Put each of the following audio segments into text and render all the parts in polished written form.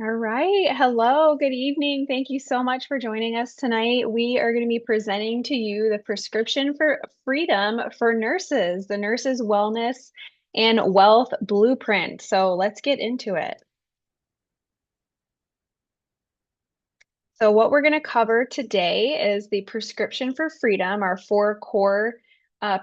All right. Hello. Good evening. Thank you so much for joining us tonight. We are going to be presenting to you the prescription for freedom for nurses, the Nurses Wellness and Wealth Blueprint. So let's get into it. So, what we're going to cover today is the prescription for freedom, our four core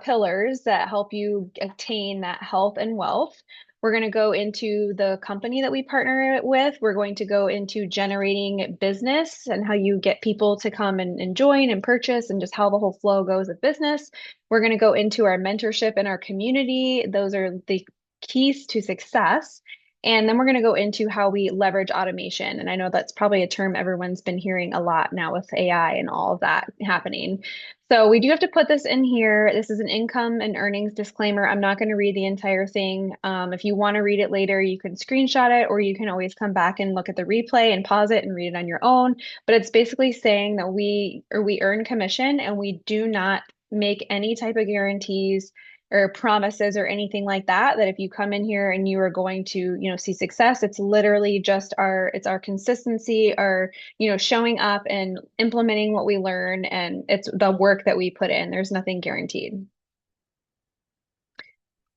pillars that help you attain that health and wealth. We're going to go into the company that we partner with. We're going to go into generating business and how you get people to come and join and purchase and just how the whole flow goes of business. We're going to go into our mentorship and our community. Those are the keys to success. And then we're going to go into how we leverage automation. And I know that's probably a term everyone's been hearing a lot now with AI and all of that happening. So we do have to put this in here. This is an income and earnings disclaimer. I'm not going to read the entire thing. If you want to read it later, you can screenshot it, or you can always come back and look at the replay and pause it and read it on your own. But it's basically saying that we earn commission and we do not make any type of guarantees or promises or anything like that, that if you come in here and you are going to, see success, it's literally just our consistency, our, showing up and implementing what we learn, and it's the work that we put in. There's nothing guaranteed.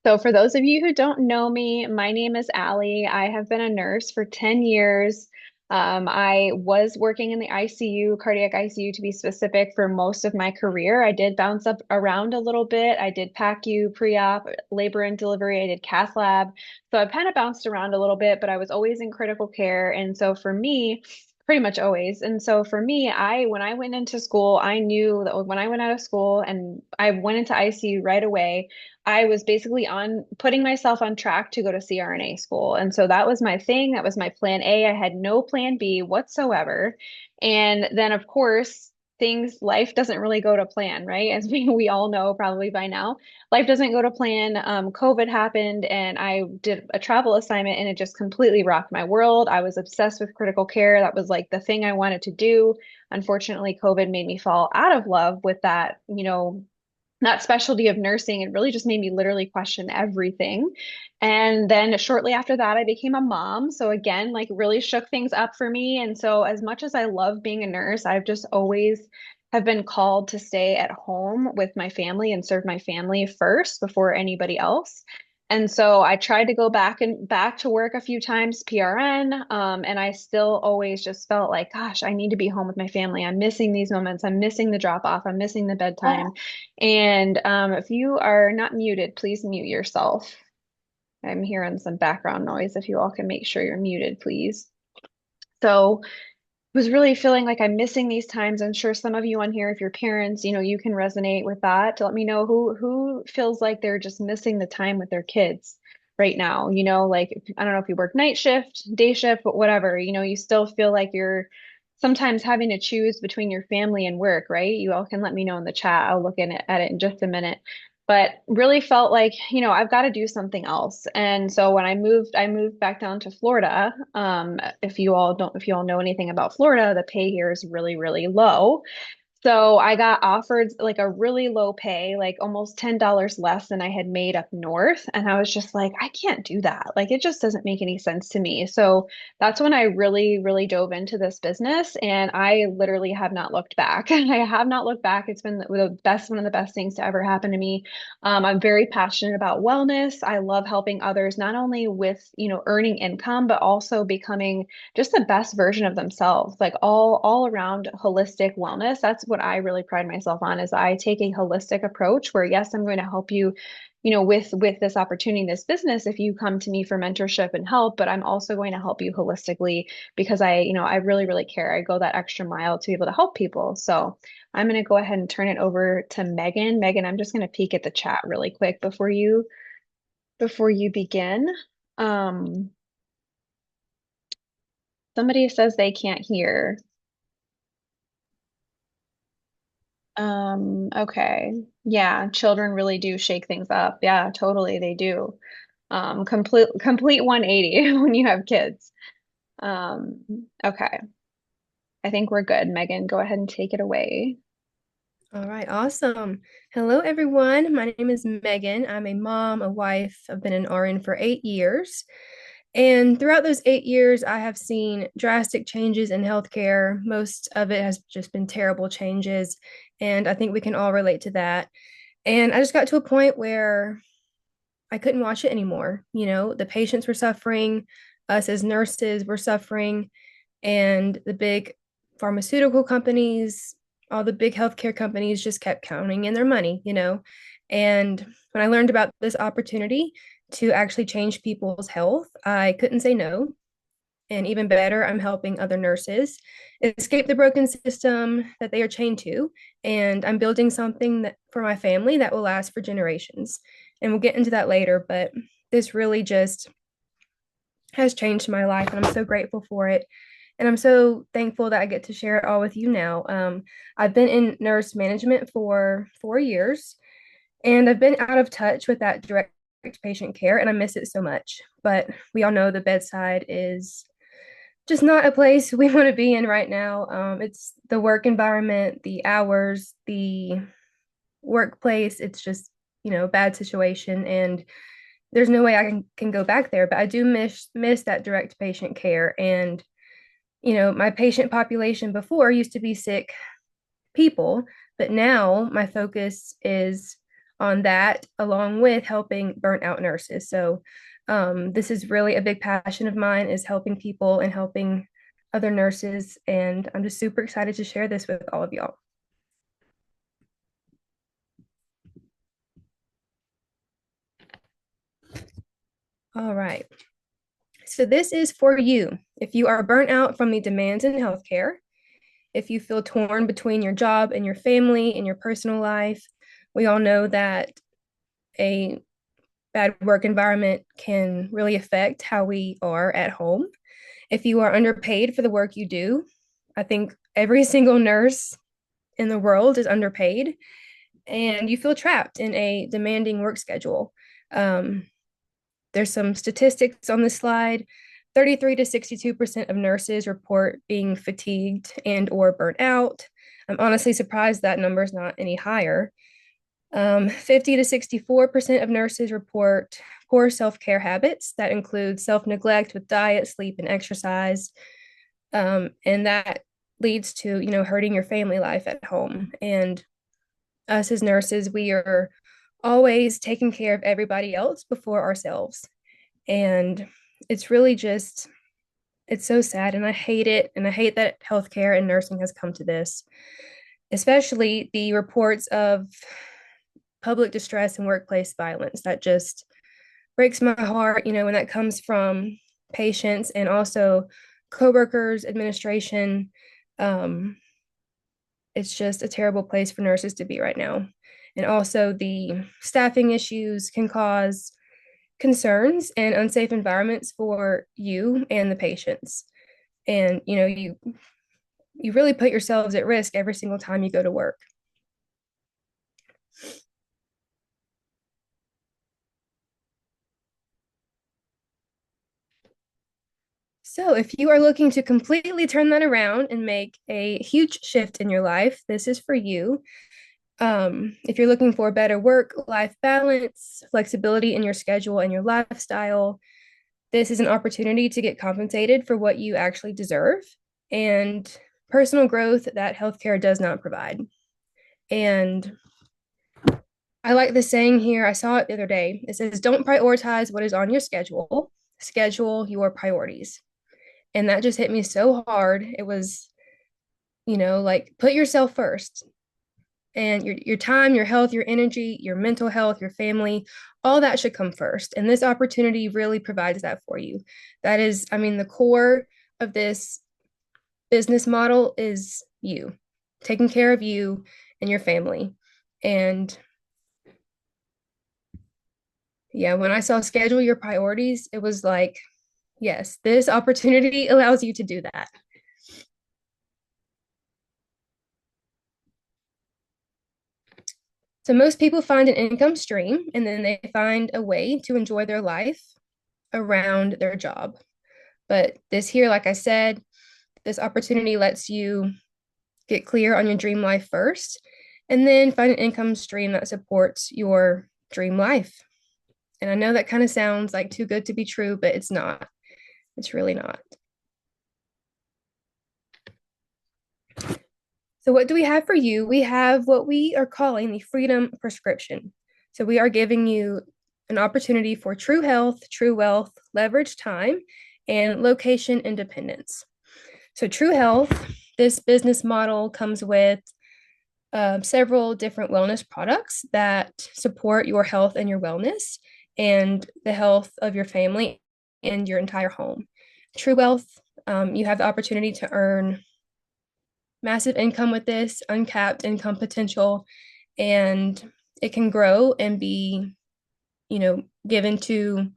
So for those of you who don't know me, my name is Allie. I have been a nurse for 10 years. I was working in the ICU, cardiac ICU to be specific, for most of my career. I did bounce up around a little bit. I did PACU, pre-op, labor and delivery. I did cath lab. So I've kind of bounced around a little bit, but I was always in critical care. And so for me, pretty much always. And so for me, when I went into school, I knew that when I went out of school and I went into ICU right away, I was basically on putting myself on track to go to CRNA school. And so that was my thing. That was my plan A. I had no plan B whatsoever. And then, of course, life doesn't really go to plan, right? As we all know probably by now, life doesn't go to plan. COVID happened and I did a travel assignment and it just completely rocked my world. I was obsessed with critical care. That was like the thing I wanted to do. Unfortunately, COVID made me fall out of love with that, that specialty of nursing. It really just made me literally question everything. And then shortly after that, I became a mom. So again, like really shook things up for me. And so as much as I love being a nurse, I've just always have been called to stay at home with my family and serve my family first before anybody else. And so I tried to go back to work a few times, PRN, and I still always just felt like, gosh, I need to be home with my family. I'm missing these moments. I'm missing the drop off. I'm missing the bedtime. And if you are not muted, please mute yourself. I'm hearing some background noise. If you all can make sure you're muted, please. So was really feeling like I'm missing these times. I'm sure some of you on here, if you're parents, you can resonate with that. To let me know who feels like they're just missing the time with their kids right now. Like I don't know if you work night shift, day shift, but whatever, you still feel like you're sometimes having to choose between your family and work, right? You all can let me know in the chat. I'll look at it in just a minute. But really felt like, I've got to do something else. And so when I moved back down to Florida. If you all know anything about Florida, the pay here is really, really low. So I got offered like a really low pay, like almost $10 less than I had made up north. And I was just like, I can't do that. Like it just doesn't make any sense to me. So that's when I really, really dove into this business and I literally have not looked back. I have not looked back. It's been one of the best things to ever happen to me. I'm very passionate about wellness. I love helping others, not only with, earning income, but also becoming just the best version of themselves, like all around holistic wellness. That's what I really pride myself on, is I take a holistic approach where yes, I'm going to help you, with this opportunity, this business, if you come to me for mentorship and help, but I'm also going to help you holistically because I really, really care. I go that extra mile to be able to help people. So I'm going to go ahead and turn it over to Megan. Megan, I'm just going to peek at the chat really quick before you begin. Um, Somebody says they can't hear. Okay. Yeah, children really do shake things up. Yeah, totally, they do. Complete 180 when you have kids. Okay. I think we're good. Megan, go ahead and take it away. All right, awesome. Hello, everyone. My name is Megan. I'm a mom, a wife. I've been an RN for 8 years. And throughout those 8 years, I have seen drastic changes in healthcare. Most of it has just been terrible changes. And I think we can all relate to that. And I just got to a point where I couldn't watch it anymore. The patients were suffering, us as nurses were suffering, and the big pharmaceutical companies, all the big healthcare companies just kept counting in their money. And when I learned about this opportunity to actually change people's health, I couldn't say no. And even better, I'm helping other nurses escape the broken system that they are chained to. And I'm building something for my family that will last for generations. And we'll get into that later, but this really just has changed my life. And I'm so grateful for it. And I'm so thankful that I get to share it all with you now. I've been in nurse management for 4 years, and I've been out of touch with that direct patient care, and I miss it so much. But we all know the bedside is just not a place we want to be in right now. It's the work environment, the hours, the workplace. It's just, a bad situation. And there's no way I can go back there. But I do miss that direct patient care. And, my patient population before used to be sick people, but now my focus is on that along with helping burnt out nurses. So this is really a big passion of mine, is helping people and helping other nurses. And I'm just super excited to share this with all of y'all. All right. So this is for you. If you are burnt out from the demands in healthcare, if you feel torn between your job and your family and your personal life, we all know that a bad work environment can really affect how we are at home. If you are underpaid for the work you do, I think every single nurse in the world is underpaid, and you feel trapped in a demanding work schedule. Um, there's some statistics on this slide. 33 to 62% of nurses report being fatigued and or burnt out. I'm honestly surprised that number is not any higher. 50 to 64% of nurses report poor self-care habits that include self-neglect with diet, sleep, and exercise. And that leads to, hurting your family life at home. And us as nurses, we are always taking care of everybody else before ourselves. And it's really just, it's so sad. And I hate it. And I hate that healthcare and nursing has come to this, especially the reports of public distress and workplace violence. That just breaks my heart, when that comes from patients and also coworkers, administration. Um, it's just a terrible place for nurses to be right now. And also, the staffing issues can cause concerns and unsafe environments for you and the patients. And you really put yourselves at risk every single time you go to work. So, if you are looking to completely turn that around and make a huge shift in your life, this is for you. If you're looking for better work-life balance, flexibility in your schedule and your lifestyle, this is an opportunity to get compensated for what you actually deserve and personal growth that healthcare does not provide. And I like the saying here. I saw it the other day. It says, don't prioritize what is on your schedule your priorities. And that just hit me so hard. It was, like put yourself first, and your time, your health, your energy, your mental health, your family, all that should come first. And this opportunity really provides that for you. That is, I mean, the core of this business model is you, taking care of you and your family. And yeah, when I saw schedule your priorities, it was like, yes, this opportunity allows you to do that. So most people find an income stream and then they find a way to enjoy their life around their job. But this here, like I said, this opportunity lets you get clear on your dream life first and then find an income stream that supports your dream life. And I know that kind of sounds like too good to be true, but it's not. It's really not. So, what do we have for you? We have what we are calling the Freedom Prescription. So, we are giving you an opportunity for true health, true wealth, leverage time, and location independence. So, True Health, this business model comes with several different wellness products that support your health and your wellness and the health of your family and your entire home. True Wealth, you have the opportunity to earn massive income with this, uncapped income potential, and it can grow and be, given to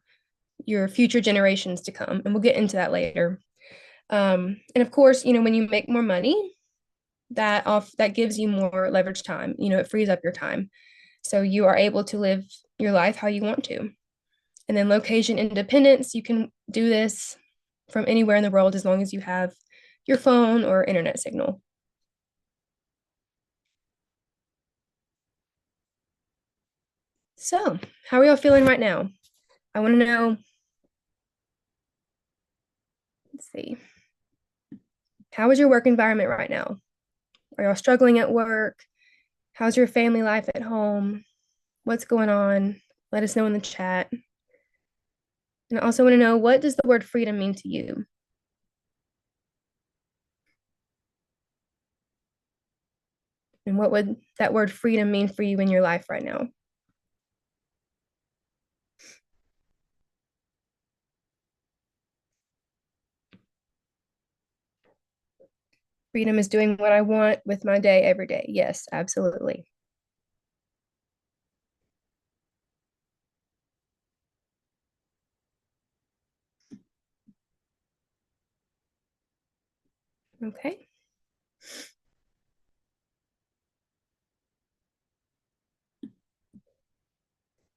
your future generations to come. And we'll get into that later. And of course, when you make more money, that gives you more leverage time. It frees up your time. So you are able to live your life how you want to. And then location independence, you can do this from anywhere in the world as long as you have your phone or internet signal. So, how are y'all feeling right now? I want to know. Let's see. How is your work environment right now? Are y'all struggling at work? How's your family life at home? What's going on? Let us know in the chat. And I also want to know, what does the word freedom mean to you? And what would that word freedom mean for you in your life right now? Freedom is doing what I want with my day every day. Yes, absolutely. Okay.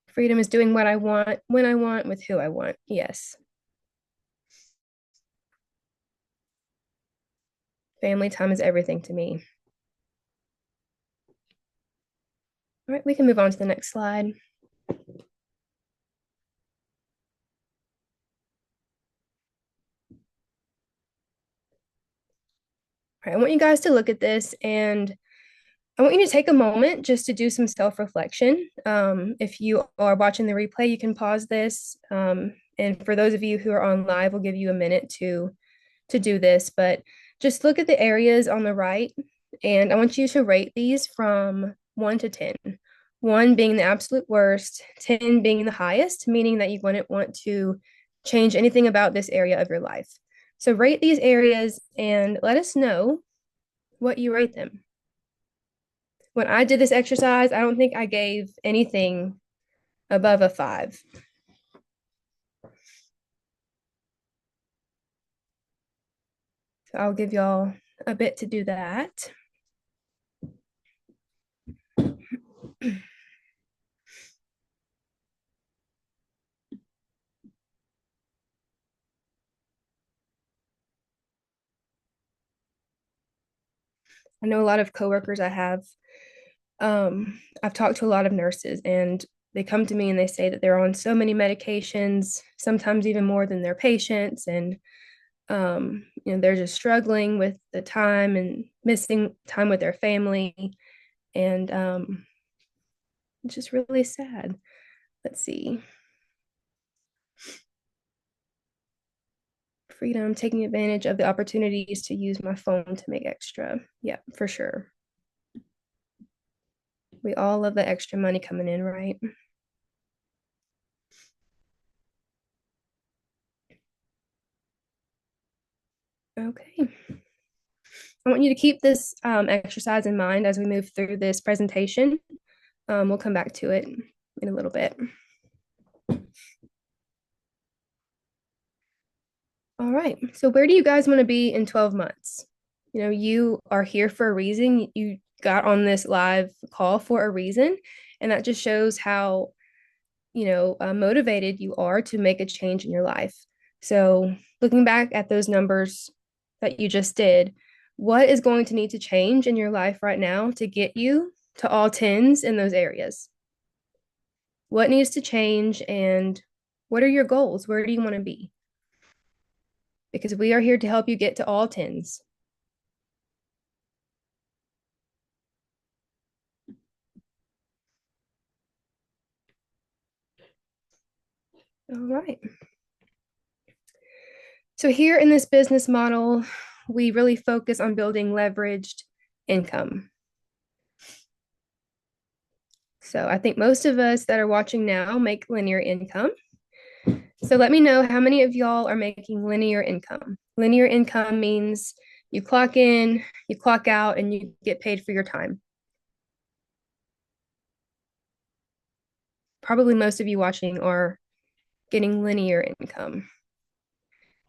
Freedom is doing what I want, when I want, with who I want. Yes. Family time is everything to me. All right, we can move on to the next slide. All right, I want you guys to look at this, and I want you to take a moment just to do some self-reflection. If you are watching the replay, you can pause this. And for those of you who are on live, we'll give you a minute to do this, but just look at the areas on the right, and I want you to rate these from 1 to 10. 1 being the absolute worst, 10 being the highest, meaning that you wouldn't want to change anything about this area of your life. So rate these areas and let us know what you rate them. When I did this exercise, I don't think I gave anything above a 5. So I'll give y'all a bit to do that. I know a lot of coworkers I've talked to a lot of nurses, and they come to me and they say that they're on so many medications, sometimes even more than their patients, and they're just struggling with the time and missing time with their family, and it's just really sad. Let's see. Freedom, taking advantage of the opportunities to use my phone to make extra. Yeah, for sure. We all love the extra money coming in, right? Okay. I want you to keep this exercise in mind as we move through this presentation. We'll come back to it in a little bit. All right. So where do you guys want to be in 12 months? You are here for a reason. You got on this live call for a reason. And that just shows how, motivated you are to make a change in your life. So looking back at those numbers that you just did, what is going to need to change in your life right now to get you to all 10s in those areas? What needs to change, and what are your goals? Where do you want to be? because we are here to help you get to all tens. All right. So here in this business model, we really focus on building leveraged income. So I think most of us that are watching now make linear income. So let me know how many of y'all are making linear income. Linear income means you clock in, you clock out, and you get paid for your time. Probably most of you watching are getting linear income.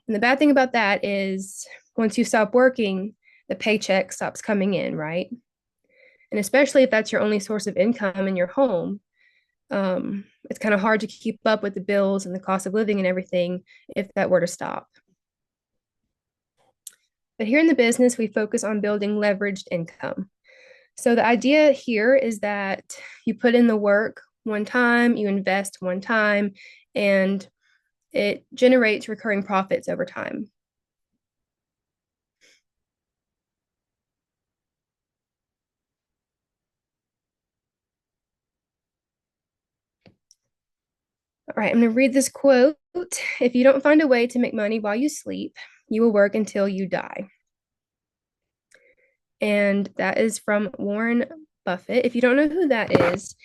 And the bad thing about that is once you stop working, the paycheck stops coming in, right? And especially if that's your only source of income in your home, it's kind of hard to keep up with the bills and the cost of living and everything if that were to stop. But here in the business, we focus on building leveraged income. So the idea here is that you put in the work one time, you invest one time, and it generates recurring profits over time. All right, I'm going to read this quote. If you don't find a way to make money while you sleep, you will work until you die. And that is from Warren Buffett. If you don't know who that is,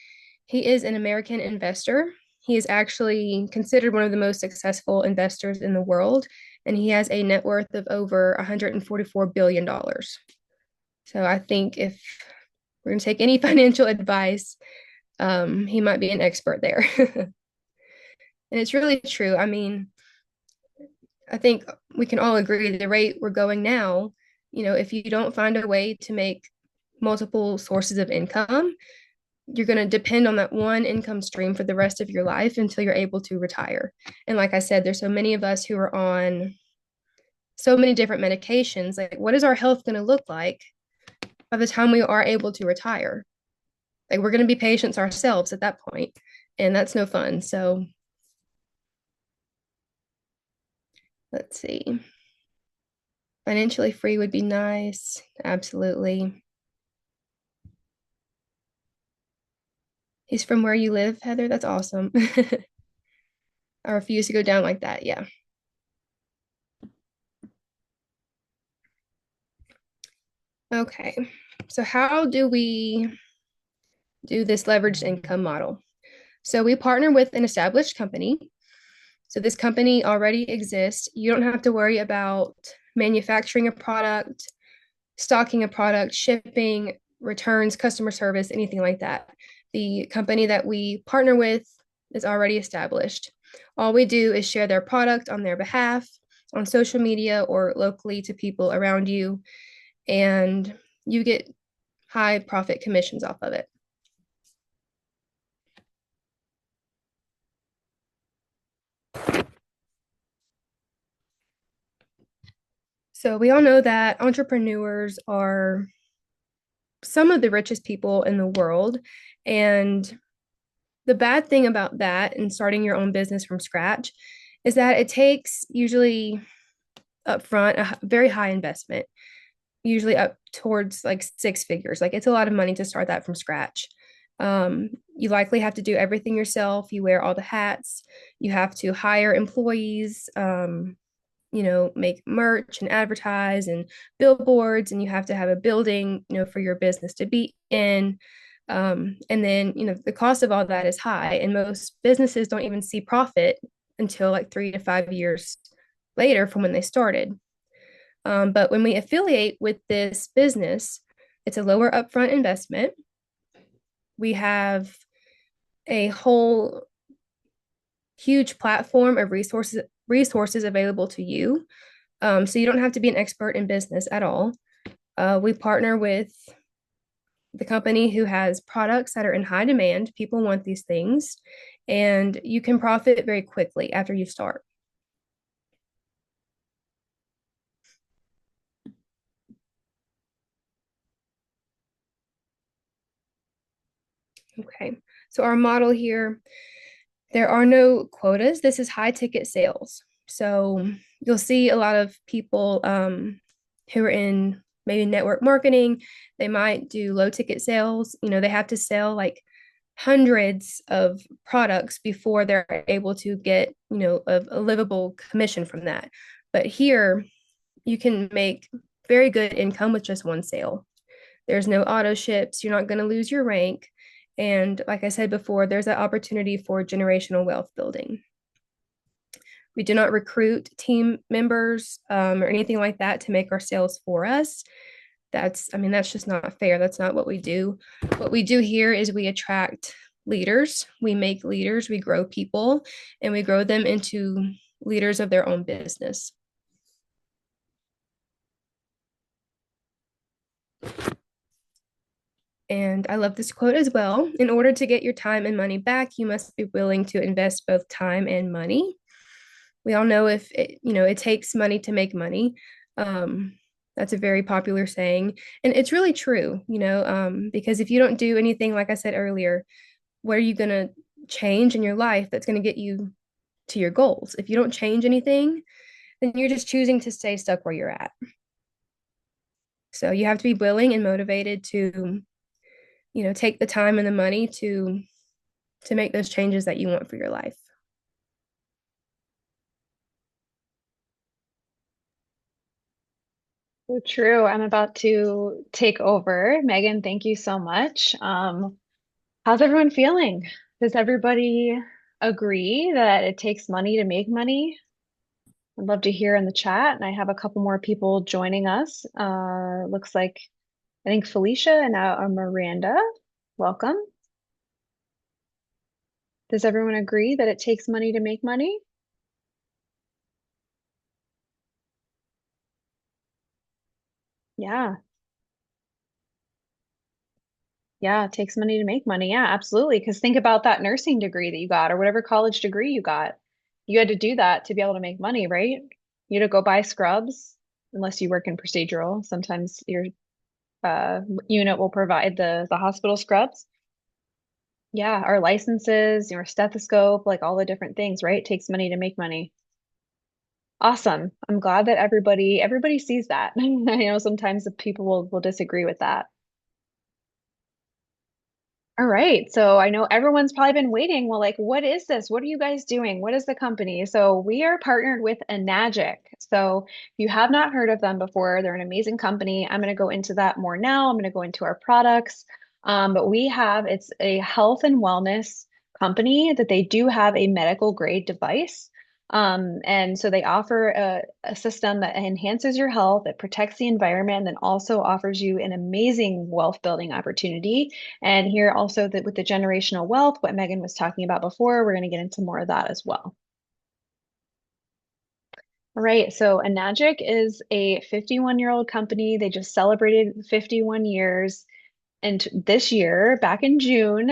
he is an American investor. He is actually considered one of the most successful investors in the world, and he has a net worth of over $144 billion. So I think if we're going to take any financial advice, he might be an expert there. And it's really true. I mean, I think we can all agree the rate we're going now, if you don't find a way to make multiple sources of income, you're going to depend on that one income stream for the rest of your life until you're able to retire. And like I said, there's so many of us who are on so many different medications. Like, what is our health going to look like by the time we are able to retire? Like, we're going to be patients ourselves at that point, and that's no fun. So let's see. Financially free would be nice. Absolutely. He's from where you live, Heather. That's awesome. I refuse to go down like that. Yeah. Okay. So, how do we do this leveraged income model? So, we partner with an established company. So, this company already exists. You don't have to worry about manufacturing a product, stocking a product, shipping, returns, customer service, anything like that. The company that we partner with is already established. All we do is share their product on their behalf on social media or locally to people around you, and you get high profit commissions off of it. So we all know that entrepreneurs are some of the richest people in the world. And the bad thing about that and starting your own business from scratch is that it takes usually upfront a very high investment, usually up towards like six figures. Like, it's a lot of money to start that from scratch. You likely have to do everything yourself. You wear all the hats. You have to hire employees, make merch and advertise and billboards, and you have to have a building, for your business to be in. And then, the cost of all that is high, and most businesses don't even see profit until like 3 to 5 years later from when they started. But when we affiliate with this business, it's a lower upfront investment. We have a whole huge platform of resources available to you. So you don't have to be an expert in business at all. We partner with the company who has products that are in high demand. People want these things, and you can profit very quickly after you start. Okay, so our model here, there are no quotas. This is high ticket sales. So you'll see a lot of people who are in maybe network marketing. They might do low ticket sales. They have to sell like hundreds of products before they're able to get, a livable commission from that. But here, you can make very good income with just one sale. There's no auto ships. You're not going to lose your rank. And like I said before, there's that opportunity for generational wealth building. We do not recruit team members or anything like that to make our sales for us. That's just not fair. That's not what we do. What we do here is we attract leaders, we make leaders, we grow people, and we grow them into leaders of their own business. And I love this quote as well. In order to get your time and money back, you must be willing to invest both time and money. We all know if it, it takes money to make money. That's a very popular saying. And it's really true, because if you don't do anything, like I said earlier, what are you going to change in your life that's going to get you to your goals? If you don't change anything, then you're just choosing to stay stuck where you're at. So you have to be willing and motivated to, take the time and the money to make those changes that you want for your life. So true. I'm about to take over. Megan, thank you so much. How's everyone feeling? Does everybody agree that it takes money to make money? I'd love to hear in the chat. And I have a couple more people joining us. Looks like I think Felicia and now Miranda. Welcome. Does everyone agree that it takes money to make money? Yeah. Yeah, it takes money to make money. Yeah, absolutely. Because think about that nursing degree that you got or whatever college degree you got. You had to do that to be able to make money, right? You had to go buy scrubs, unless you work in procedural. Sometimes your unit will provide the hospital scrubs. Yeah, our licenses, your stethoscope, like all the different things, right? It takes money to make money. Awesome. I'm glad that everybody sees that. I know sometimes the people will disagree with that. All right. So I know everyone's probably been waiting. Well, like, what is this? What are you guys doing? What is the company? So we are partnered with Enagic. So if you have not heard of them before, they're an amazing company. I'm going to go into that more now. I'm going to go into our products. But it's a health and wellness company that they do have a medical grade device. And so they offer a system that enhances your health, it protects the environment, and then also offers you an amazing wealth building opportunity. And here also that with the generational wealth, what Megan was talking about before, we're going to get into more of that as well. All right, so Enagic is a 51-year-old company. They just celebrated 51 years. And this year, back in June,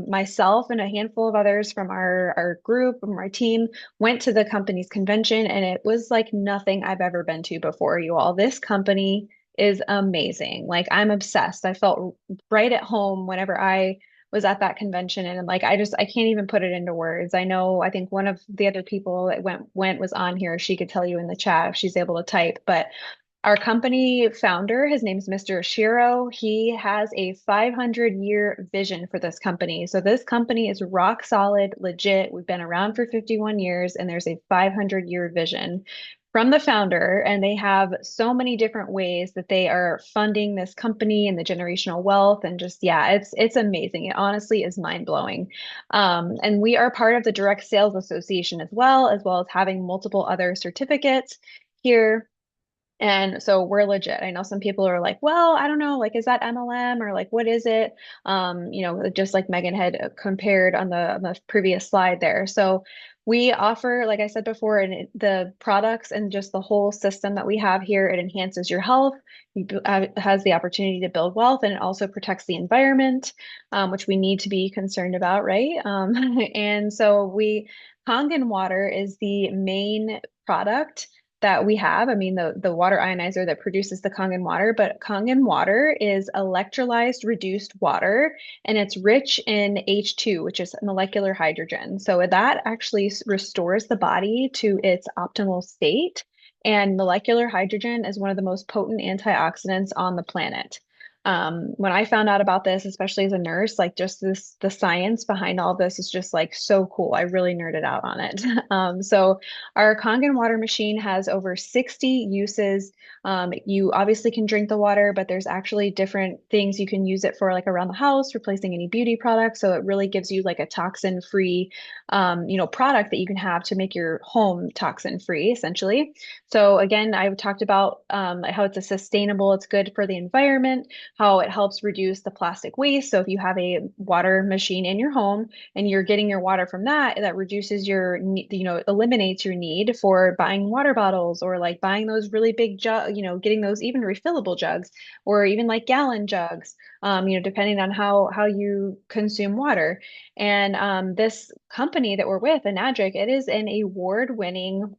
myself and a handful of others from our group, from our team, went to the company's convention, and it was like nothing I've ever been to before, you all. This company is amazing. Like, I'm obsessed. I felt right at home whenever I was at that convention, and like I can't even put it into words. I think one of the other people that went was on here. She could tell you in the chat if she's able to type, but our company founder, his name's Mr. Ashiro. He has a 500-year vision for this company. So this company is rock solid, legit. We've been around for 51 years, and there's a 500-year vision from the founder. And they have so many different ways that they are funding this company and the generational wealth. And just, yeah, it's amazing. It honestly is mind-blowing. And we are part of the Direct Sales Association as well as having multiple other certificates here. And so we're legit. I know some people are like, well, I don't know, like, is that MLM or like, what is it? Just like Megan had compared on the previous slide there. So we offer, like I said before, the products and just the whole system that we have here, it enhances your health, has the opportunity to build wealth, and it also protects the environment, which we need to be concerned about, right? And so Kangen water is the main product. that we have. I mean, the water ionizer that produces the Kangen water, but Kangen water is electrolyzed reduced water, and it's rich in H2, which is molecular hydrogen. So that actually restores the body to its optimal state. And molecular hydrogen is one of the most potent antioxidants on the planet. When I found out about this, especially as a nurse, like just the science behind all this is just like so cool. I really nerded out on it. So our Kangen water machine has over 60 uses. You obviously can drink the water, but there's actually different things you can use it for, like around the house, replacing any beauty products. So it really gives you like a toxin-free, product that you can have to make your home toxin-free, essentially. So again, I talked about how it's a sustainable, it's good for the environment, how it helps reduce the plastic waste. So if you have a water machine in your home and you're getting your water from that, that reduces your, eliminates your need for buying water bottles or like buying those really big jug, getting those even refillable jugs or even like gallon jugs, depending on how you consume water. And this company that we're with, Enadric, it is an award-winning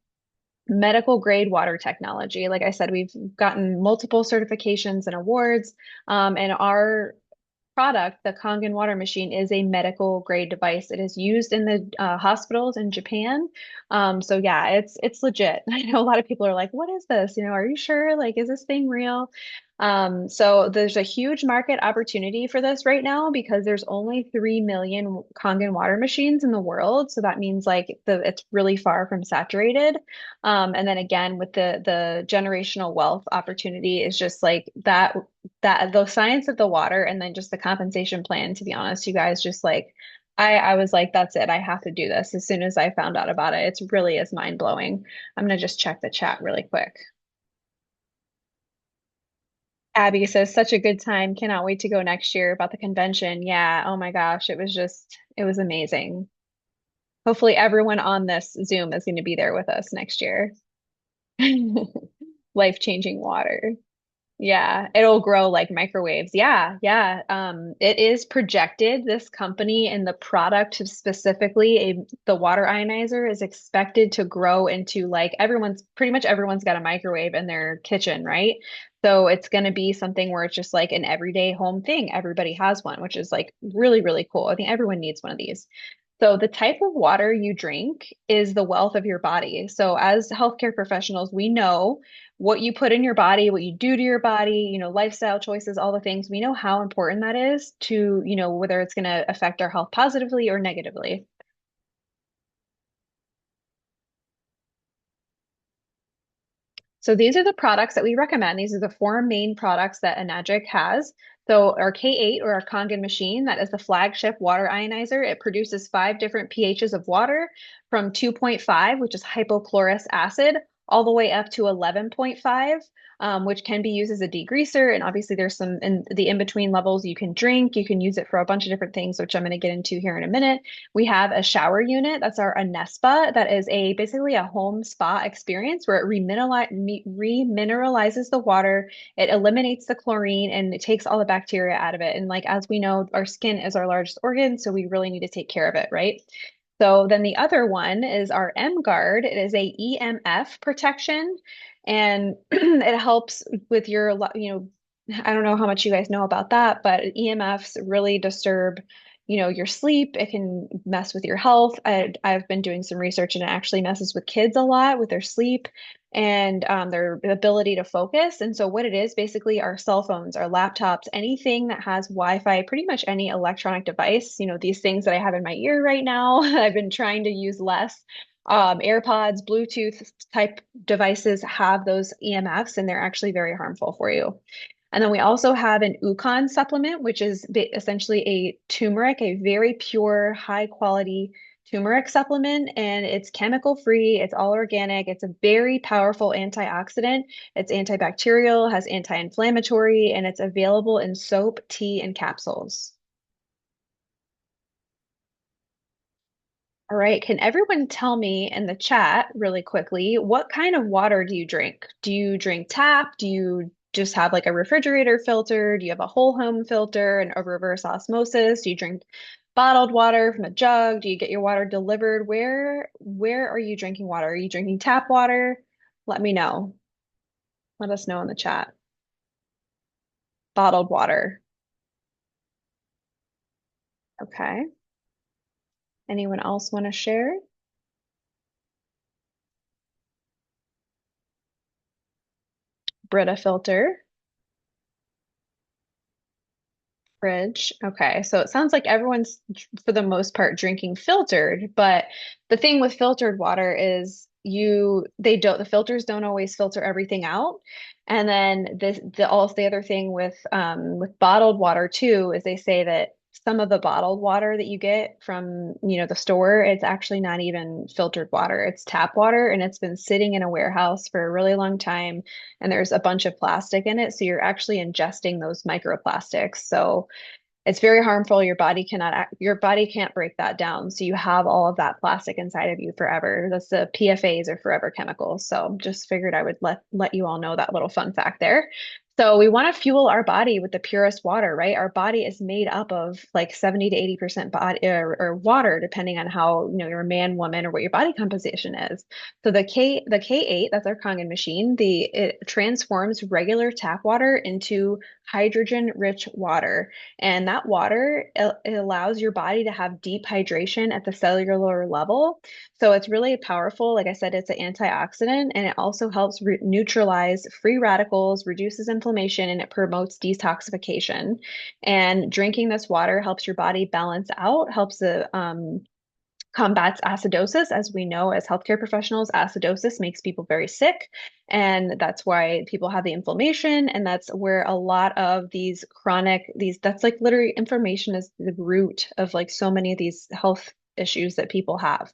medical grade water technology. Like I said, we've gotten multiple certifications and awards, and our product, the Kangen water machine, is a medical grade device. It is used in the hospitals in Japan. So yeah, it's legit. I know a lot of people are like, "What is this? Are you sure? Like, is this thing real?" So there's a huge market opportunity for this right now because there's only 3 million Kangen water machines in the world. So that means like it's really far from saturated. And then again, with the generational wealth opportunity is just like that the science of the water and then just the compensation plan, to be honest, you guys just like I was like, that's it. I have to do this as soon as I found out about it. It's really is mind blowing. I'm gonna just check the chat really quick. Abby says, such a good time. Cannot wait to go next year about the convention. Yeah. Oh my gosh. It was amazing. Hopefully everyone on this Zoom is going to be there with us next year. Life-changing water. Yeah, it'll grow like microwaves. Yeah, yeah. It is projected, this company and the product specifically, the water ionizer is expected to grow into like pretty much everyone's got a microwave in their kitchen, right? So it's going to be something where it's just like an everyday home thing. Everybody has one, which is like really, really cool. I think everyone needs one of these. So the type of water you drink is the wealth of your body. So as healthcare professionals, we know what you put in your body, what you do to your body, lifestyle choices, all the things. We know how important that is to, whether it's going to affect our health positively or negatively. So these are the products that we recommend. These are the four main products that Enagic has. So our K8 or our Kangen machine, that is the flagship water ionizer. It produces 5 different pHs of water from 2.5, which is hypochlorous acid, all the way up to 11.5, which can be used as a degreaser. And obviously there's some in the in-between levels you can drink. You can use it for a bunch of different things, which I'm going to get into here in a minute. We have a shower unit. That's our Anespa. That is basically a home spa experience where it remineralizes the water. It eliminates the chlorine and it takes all the bacteria out of it. And like as we know, our skin is our largest organ, so we really need to take care of it, right? So then the other one is our M Guard. It is a EMF protection, and it helps with I don't know how much you guys know about that, but EMFs really disturb, your sleep. It can mess with your health. I've been doing some research and it actually messes with kids a lot with their sleep and their ability to focus. And so what it is basically our cell phones, our laptops, anything that has Wi-Fi, pretty much any electronic device, these things that I have in my ear right now, I've been trying to use less. AirPods, Bluetooth type devices have those EMFs and they're actually very harmful for you. And then we also have an Ukon supplement, which is essentially a turmeric, a very pure, high quality turmeric supplement. And it's chemical free, it's all organic, it's a very powerful antioxidant. It's antibacterial, has anti-inflammatory, and it's available in soap, tea, and capsules. All right, can everyone tell me in the chat really quickly, what kind of water do you drink? Do you drink tap? Do you just have like a refrigerator filter? Do you have a whole home filter and a reverse osmosis? Do you drink bottled water from a jug? Do you get your water delivered? Where are you drinking water? Are you drinking tap water? Let me know. Let us know in the chat. Bottled water. Okay. Anyone else want to share? Brita filter. Fridge. Okay. So it sounds like everyone's, for the most part, drinking filtered. But the thing with filtered water is the filters don't always filter everything out. And then the other thing with bottled water too is they say that some of the bottled water that you get from, the store, it's actually not even filtered water. It's tap water and it's been sitting in a warehouse for a really long time and there's a bunch of plastic in it. So you're actually ingesting those microplastics. So it's very harmful. Your body can't break that down. So you have all of that plastic inside of you forever. That's the PFAs or forever chemicals. So just figured I would let you all know that little fun fact there. So we want to fuel our body with the purest water, right? Our body is made up of like 70 to 80% body or water, depending on how, you're a man, woman, or what your body composition is. So the K8, that's our Kangen machine, it transforms regular tap water into hydrogen-rich water. And that water, it allows your body to have deep hydration at the cellular level. So it's really powerful. Like I said, it's an antioxidant and it also helps neutralize free radicals, reduces inflammation, and it promotes detoxification. And drinking this water helps your body balance out, helps the combats acidosis. As we know, as healthcare professionals, acidosis makes people very sick. And that's why people have the inflammation. And that's where a lot of that's like literally inflammation is the root of like so many of these health issues that people have.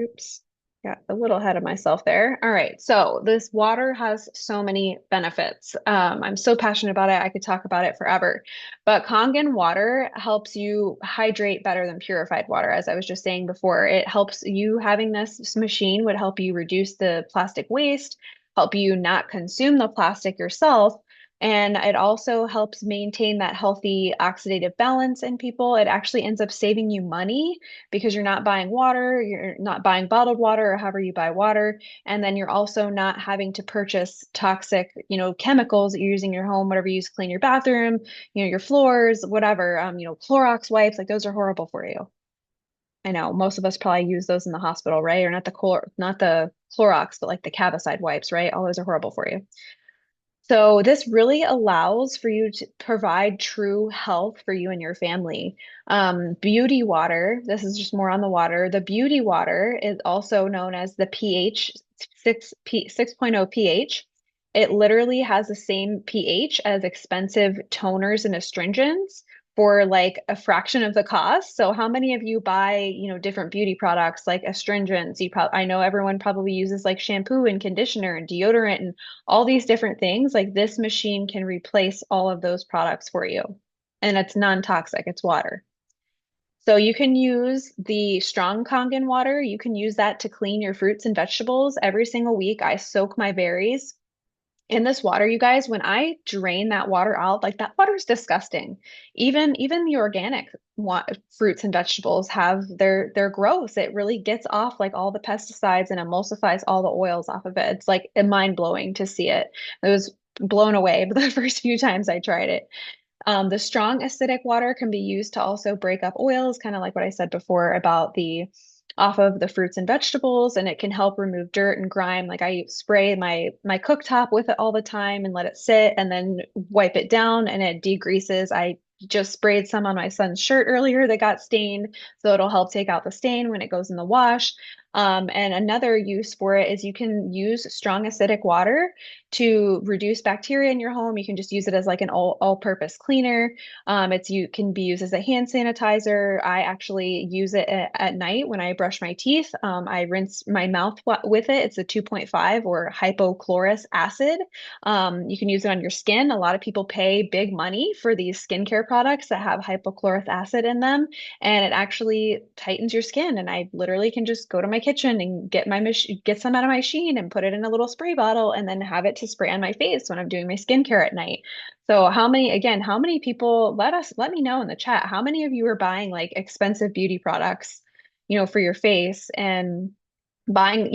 Oops. Got a little ahead of myself there. All right. So this water has so many benefits. I'm so passionate about it. I could talk about it forever. But Kangen water helps you hydrate better than purified water. As I was just saying before, it helps you having this machine would help you reduce the plastic waste, help you not consume the plastic yourself. And it also helps maintain that healthy oxidative balance in people. It actually ends up saving you money because you're not buying water, you're not buying bottled water or however you buy water. And then you're also not having to purchase toxic, chemicals that you're using in your home, whatever you use to clean your bathroom, your floors, whatever, Clorox wipes, like those are horrible for you. I know most of us probably use those in the hospital, right? Or not the Clorox, but like the Cavicide wipes, right? All those are horrible for you. So this really allows for you to provide true health for you and your family. Beauty water, this is just more on the water. The beauty water is also known as the pH 6.0 pH. It literally has the same pH as expensive toners and astringents for like a fraction of the cost. So how many of you buy, different beauty products like astringents? I know everyone probably uses like shampoo and conditioner and deodorant and all these different things. Like this machine can replace all of those products for you. And it's non-toxic, it's water. So you can use the strong Kangen water. You can use that to clean your fruits and vegetables. Every single week, I soak my berries in this water, you guys. When I drain that water out, like that water is disgusting. Even the organic fruits and vegetables have their gross. It really gets off like all the pesticides and emulsifies all the oils off of it. It's like mind blowing to see it. It was blown away the first few times I tried it. The strong acidic water can be used to also break up oils, kind of like what I said before about the off of the fruits and vegetables, and it can help remove dirt and grime. Like I spray my cooktop with it all the time and let it sit and then wipe it down and it degreases. I just sprayed some on my son's shirt earlier that got stained, so it'll help take out the stain when it goes in the wash. And another use for it is you can use strong acidic water to reduce bacteria in your home. You can just use it as like an all-purpose cleaner. You can be used as a hand sanitizer. I actually use it at night when I brush my teeth. I rinse my mouth with it. It's a 2.5 or hypochlorous acid. You can use it on your skin. A lot of people pay big money for these skincare products that have hypochlorous acid in them, and it actually tightens your skin. And I literally can just go to my kitchen and get some out of my Shein and put it in a little spray bottle and then have it to spray on my face when I'm doing my skincare at night. So how many people, let me know in the chat, how many of you are buying like expensive beauty products, for your face and buying,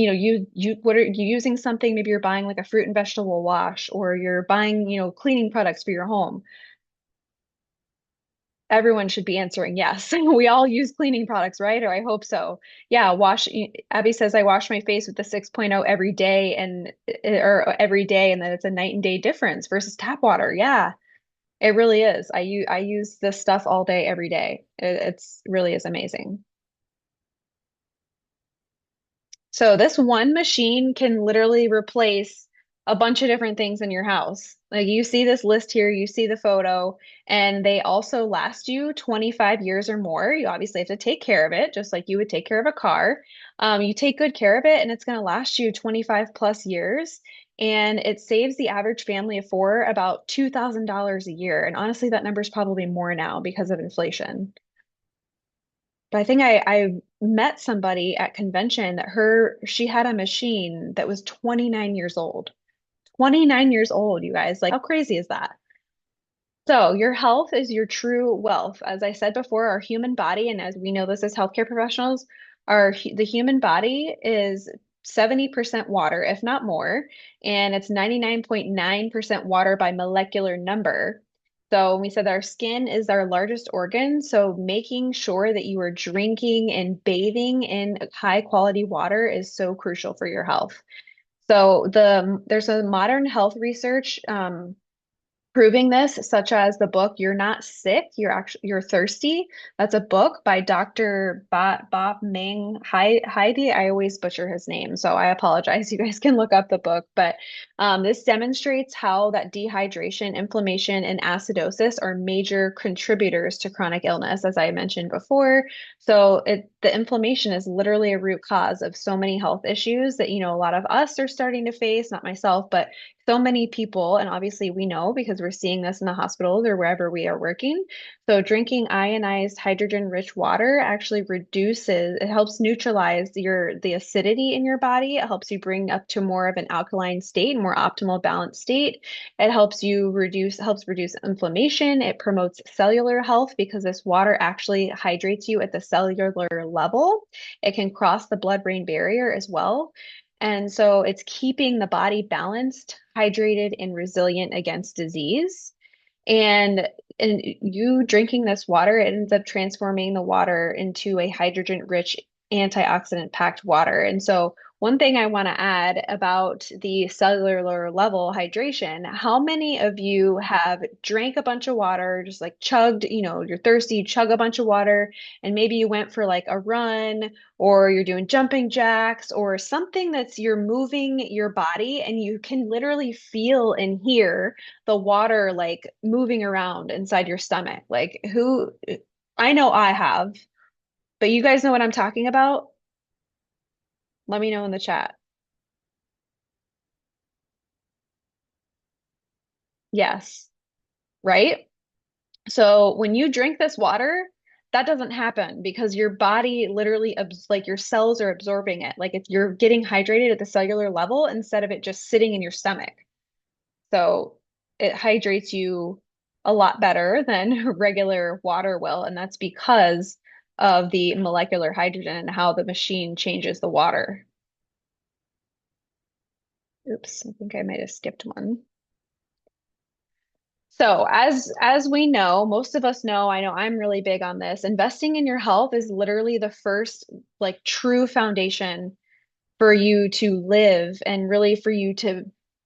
what are you using something, maybe you're buying like a fruit and vegetable wash or you're buying, cleaning products for your home. Everyone should be answering yes. We all use cleaning products, right? Or I hope so. Yeah, Abby says I wash my face with the 6.0 every day or every day and then it's a night and day difference versus tap water. Yeah. It really is. I use this stuff all day, every day. It's really is amazing. So this one machine can literally replace a bunch of different things in your house. Like you see this list here, you see the photo, and they also last you 25 years or more. You obviously have to take care of it, just like you would take care of a car. You take good care of it, and it's going to last you 25 plus years. And it saves the average family of four about $2,000 a year. And honestly, that number is probably more now because of inflation. But I think I met somebody at convention that she had a machine that was 29 years old. 29 years old, you guys. Like, how crazy is that? So, your health is your true wealth. As I said before, our human body, and as we know this as healthcare professionals, the human body is 70% water, if not more, and it's 99.9% water by molecular number. So we said our skin is our largest organ, so making sure that you are drinking and bathing in high quality water is so crucial for your health. So there's a modern health research proving this, such as the book "You're Not Sick, You're Thirsty." That's a book by Dr. Bob Ming Heidi. I always butcher his name, so I apologize. You guys can look up the book, but this demonstrates how that dehydration, inflammation, and acidosis are major contributors to chronic illness, as I mentioned before. So the inflammation is literally a root cause of so many health issues that, a lot of us are starting to face, not myself, but so many people, and obviously we know because we're seeing this in the hospitals or wherever we are working. So drinking ionized hydrogen-rich water actually it helps neutralize the acidity in your body. It helps you bring up to more of an alkaline state, more optimal balanced state. It helps reduce inflammation. It promotes cellular health because this water actually hydrates you at the cellular level. It can cross the blood-brain barrier as well. And so it's keeping the body balanced, hydrated, and resilient against disease. And you drinking this water, it ends up transforming the water into a hydrogen-rich, antioxidant-packed water. And so one thing I want to add about the cellular level hydration, how many of you have drank a bunch of water, just like chugged, you're thirsty, chug a bunch of water, and maybe you went for like a run or you're doing jumping jacks or something that's you're moving your body and you can literally feel and hear the water like moving around inside your stomach. Like I know I have, but you guys know what I'm talking about? Let me know in the chat. Yes, right? So when you drink this water, that doesn't happen because your body literally like your cells are absorbing it. Like if you're getting hydrated at the cellular level instead of it just sitting in your stomach. So it hydrates you a lot better than regular water will, and that's because of the molecular hydrogen and how the machine changes the water. Oops, I think I might have skipped one. So as we know, most of us know, I know I'm really big on this. Investing in your health is literally the first like true foundation for you to live and really for you to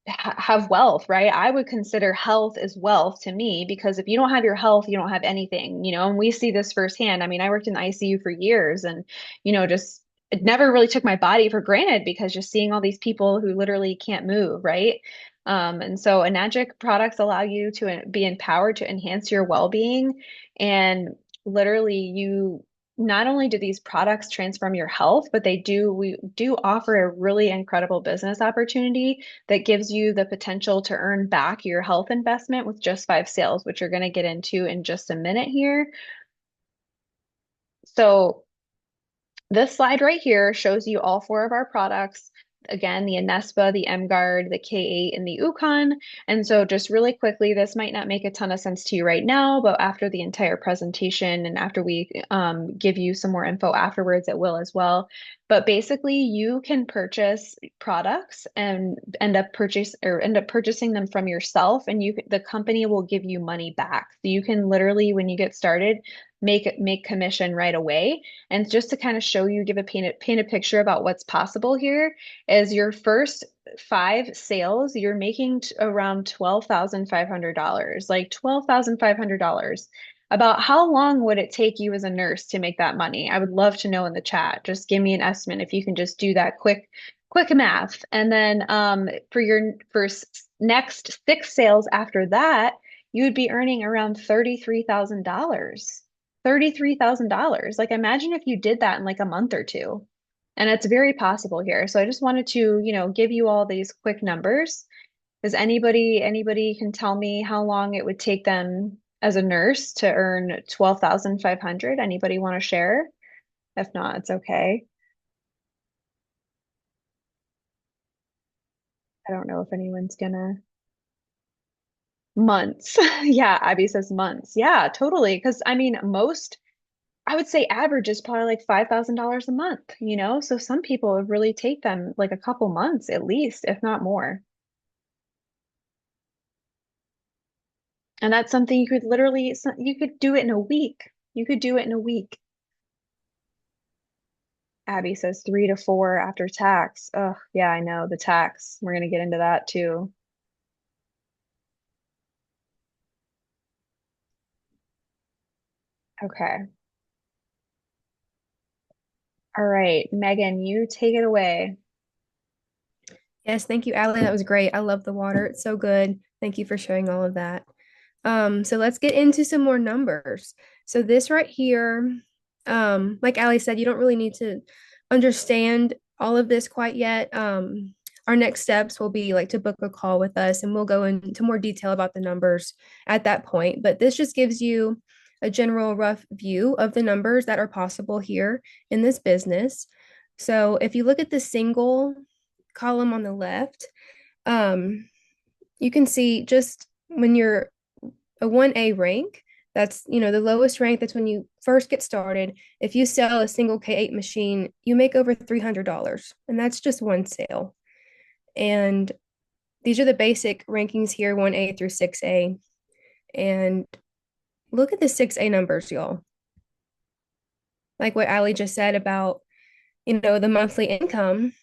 have wealth, right? I would consider health as wealth to me because if you don't have your health, you don't have anything, and we see this firsthand. I mean, I worked in the ICU for years and, just it never really took my body for granted because just seeing all these people who literally can't move, right? And so Enagic products allow you to be empowered to enhance your well-being and literally not only do these products transform your health, but we do offer a really incredible business opportunity that gives you the potential to earn back your health investment with just 5 sales, which you're going to get into in just a minute here. So this slide right here shows you all 4 of our products. Again, the Anespa, the Emguard, the K8, and the Ukon. And so just really quickly, this might not make a ton of sense to you right now, but after the entire presentation and after we give you some more info afterwards, it will as well. But basically, you can purchase products and end up purchasing them from yourself, and the company will give you money back. So you can literally, when you get started, make commission right away. And just to kind of show you, paint a picture about what's possible here, is your first 5 sales, you're making around $12,500, like $12,500. About how long would it take you as a nurse to make that money? I would love to know in the chat. Just give me an estimate if you can just do that quick math. And then for your first next 6 sales after that, you would be earning around $33,000. $33,000. Like imagine if you did that in like a month or two. And it's very possible here. So I just wanted to, give you all these quick numbers. Does anybody can tell me how long it would take them as a nurse to earn 12,500? Anybody want to share? If not, it's okay. I don't know if anyone's gonna months. Yeah, Abby says months. Yeah, totally. Because I mean, I would say average is probably like $5,000 a month. So some people would really take them like a couple months at least, if not more. And that's something you could do it in a week. You could do it in a week. Abby says 3 to 4 after tax. Oh, yeah, I know the tax. We're gonna get into that too. Okay. All right, Megan, you take it away. Yes, thank you, Allie. That was great. I love the water. It's so good. Thank you for sharing all of that. So let's get into some more numbers. So this right here, like Allie said, you don't really need to understand all of this quite yet. Our next steps will be like to book a call with us and we'll go into more detail about the numbers at that point. But this just gives you a general rough view of the numbers that are possible here in this business. So if you look at the single column on the left, um, you can see just when you're a 1A rank, that's the lowest rank. That's when you first get started. If you sell a single K8 machine, you make over $300, and that's just one sale. And these are the basic rankings here, 1A through 6A. And look at the 6A numbers, y'all. Like what Ali just said about, the monthly income.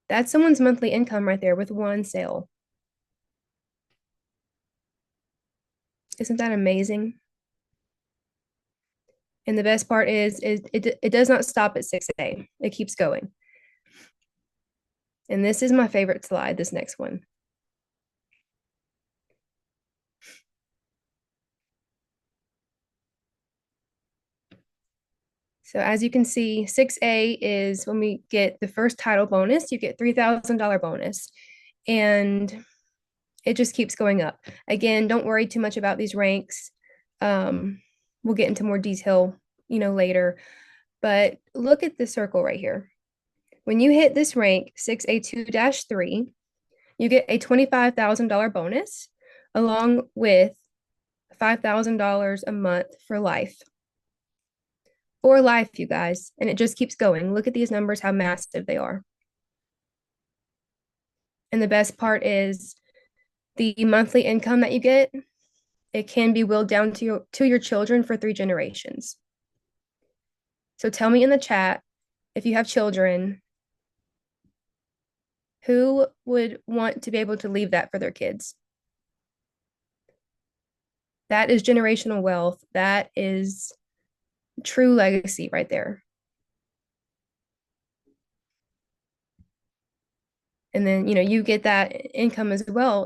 That's someone's monthly income right there with one sale. Isn't that amazing? And the best part is it does not stop at 6A. It keeps going. And this is my favorite slide, this next one. So as you can see, 6A is when we get the first title bonus, you get $3,000 bonus. And it just keeps going up. Again, don't worry too much about these ranks. We'll get into more detail, later. But look at the circle right here. When you hit this rank, 6A2-3, you get a $25,000 bonus along with $5,000 a month for life. For life, you guys. And it just keeps going. Look at these numbers, how massive they are. And the best part is the monthly income that you get, it can be willed down to your children for 3 generations. So tell me in the chat, if you have children, who would want to be able to leave that for their kids? That is generational wealth. That is true legacy right there. And then, you get that income as well,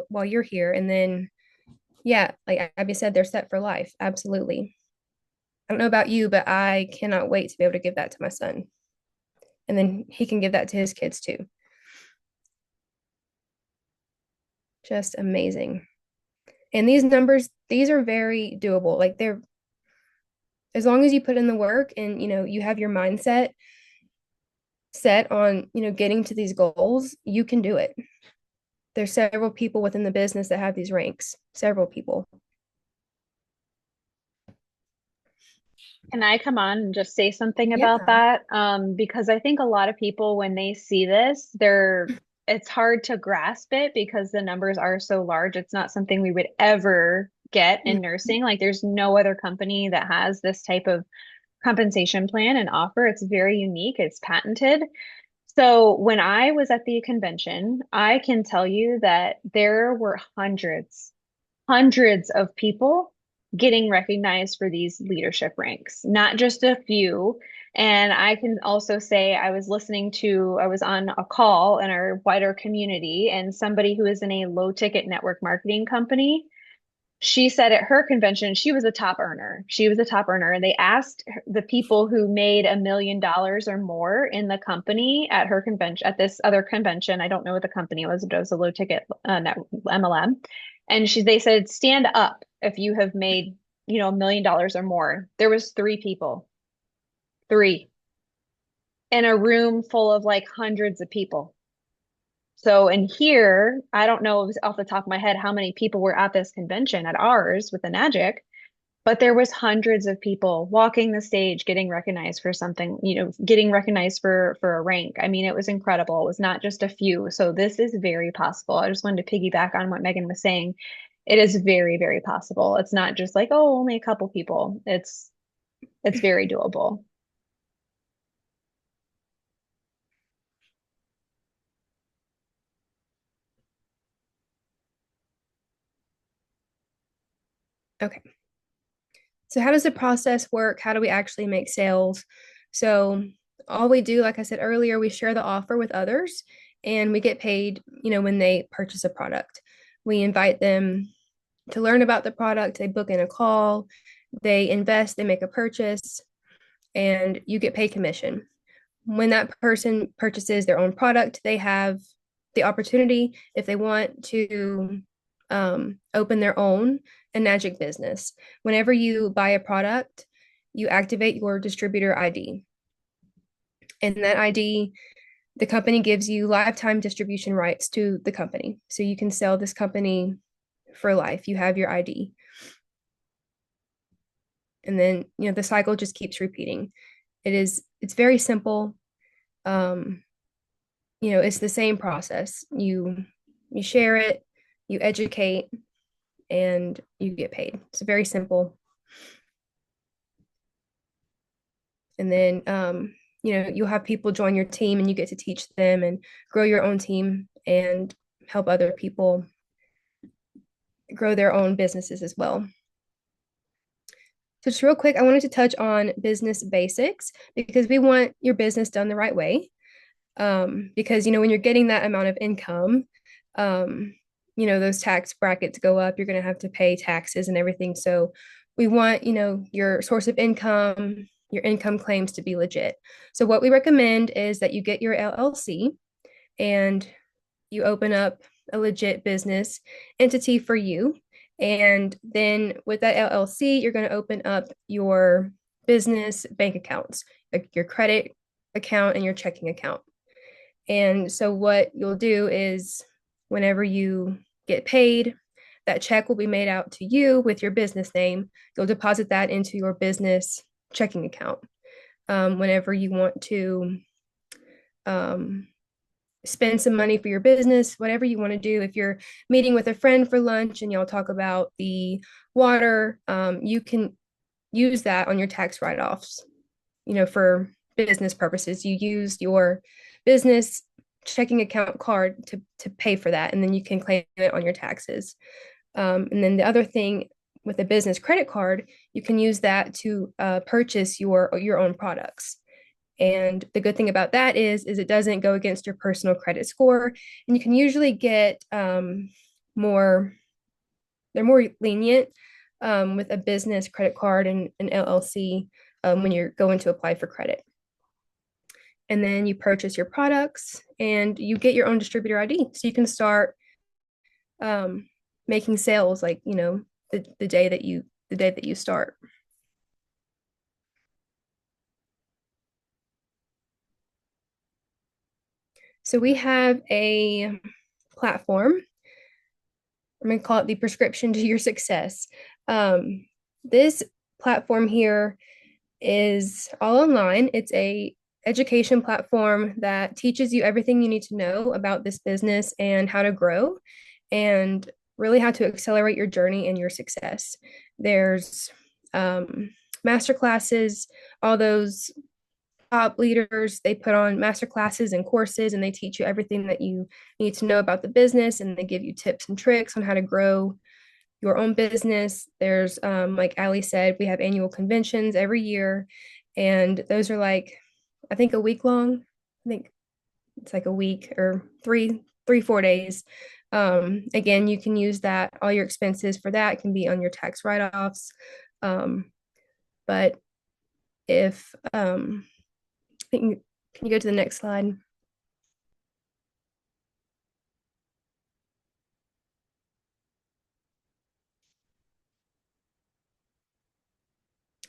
while you're here. And then, yeah, like Abby said, they're set for life. Absolutely. I don't know about you, but I cannot wait to be able to give that to my son. And then he can give that to his kids too. Just amazing. And these numbers, these are very doable. Like they're, as long as you put in the work and you have your mindset set on getting to these goals, you can do it. There's several people within the business that have these ranks, several people. Can I come on and just say something about Yeah. that? Because I think a lot of people, when they see this, it's hard to grasp it because the numbers are so large. It's not something we would ever get in nursing. Like, there's no other company that has this type of compensation plan and offer. It's very unique, it's patented. So, when I was at the convention, I can tell you that there were hundreds of people getting recognized for these leadership ranks, not just a few. And I can also say I was on a call in our wider community, and somebody who is in a low ticket network marketing company, she said at her convention, she was a top earner. She was a top earner. And they asked the people who made $1 million or more in the company at her convention, at this other convention. I don't know what the company was, but it was a low ticket MLM. And they said, stand up if you have made, $1 million or more. There was three people, three in a room full of like hundreds of people. So in here, I don't know off the top of my head how many people were at this convention at ours with the Nagic, but there was hundreds of people walking the stage getting recognized for something, getting recognized for a rank. I mean, it was incredible. It was not just a few. So this is very possible. I just wanted to piggyback on what Megan was saying. It is very, very possible. It's not just like, oh, only a couple people. It's very doable. Okay. So how does the process work? How do we actually make sales? So all we do, like I said earlier, we share the offer with others and we get paid, when they purchase a product. We invite them to learn about the product, they book in a call, they invest, they make a purchase, and you get paid commission. When that person purchases their own product, they have the opportunity, if they want to open their own Enagic business. Whenever you buy a product, you activate your distributor ID. And that ID, the company gives you lifetime distribution rights to the company. So you can sell this company for life. You have your ID. And then, the cycle just keeps repeating. It's very simple. It's the same process. You share it, you educate, and you get paid. It's very simple. And then you'll have people join your team and you get to teach them and grow your own team and help other people grow their own businesses as well. So just real quick, I wanted to touch on business basics because we want your business done the right way. Because when you're getting that amount of income, those tax brackets go up, you're going to have to pay taxes and everything. So we want, your source of income, your income claims to be legit. So what we recommend is that you get your LLC and you open up a legit business entity for you. And then with that LLC, you're going to open up your business bank accounts, like your credit account and your checking account. And so what you'll do is whenever you get paid, that check will be made out to you with your business name. You'll deposit that into your business checking account. Whenever you want to spend some money for your business, whatever you want to do, if you're meeting with a friend for lunch and y'all talk about the water, you can use that on your tax write-offs, for business purposes. You used your business checking account card to pay for that, and then you can claim it on your taxes. And then the other thing with a business credit card, you can use that to purchase your own products. And the good thing about that is it doesn't go against your personal credit score, and you can usually get more. They're more lenient with a business credit card and an LLC when you're going to apply for credit. And then you purchase your products and you get your own distributor ID. So you can start um, making sales like, the day that you start. So we have a platform. I'm going to call it the prescription to your success. This platform here is all online. It's a education platform that teaches you everything you need to know about this business and how to grow and really how to accelerate your journey and your success. There's master classes, all those top leaders, they put on master classes and courses and they teach you everything that you need to know about the business and they give you tips and tricks on how to grow your own business. There's like Ali said, we have annual conventions every year and those are like I think a week long. I think it's like a week or 4 days. Again, you can use that. All your expenses for that can be on your tax write-offs. But if can you go to the next slide?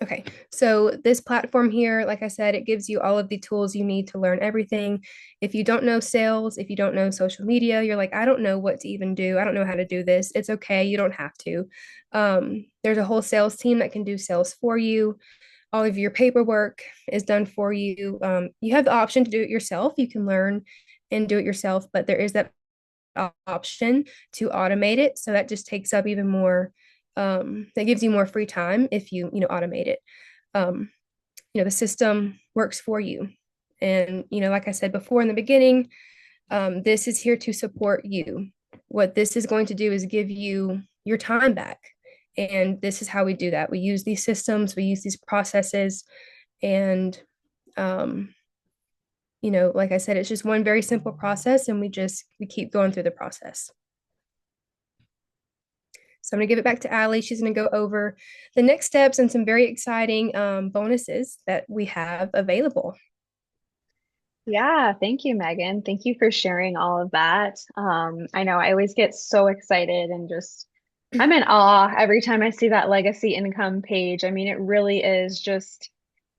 Okay, so this platform here, like I said, it gives you all of the tools you need to learn everything. If you don't know sales, if you don't know social media, you're like, I don't know what to even do. I don't know how to do this. It's okay. You don't have to. There's a whole sales team that can do sales for you. All of your paperwork is done for you. You have the option to do it yourself. You can learn and do it yourself, but there is that option to automate it. So that just takes up even more that gives you more free time if you automate it. The system works for you. And, like I said before in the beginning, this is here to support you. What this is going to do is give you your time back. And this is how we do that. We use these systems, we use these processes, and, like I said, it's just one very simple process, and we keep going through the process. So I'm going to give it back to Ali. She's going to go over the next steps and some very exciting bonuses that we have available. Yeah, thank you, Megan. Thank you for sharing all of that. I know I always get so excited and just I'm in awe every time I see that legacy income page. I mean, it really is just,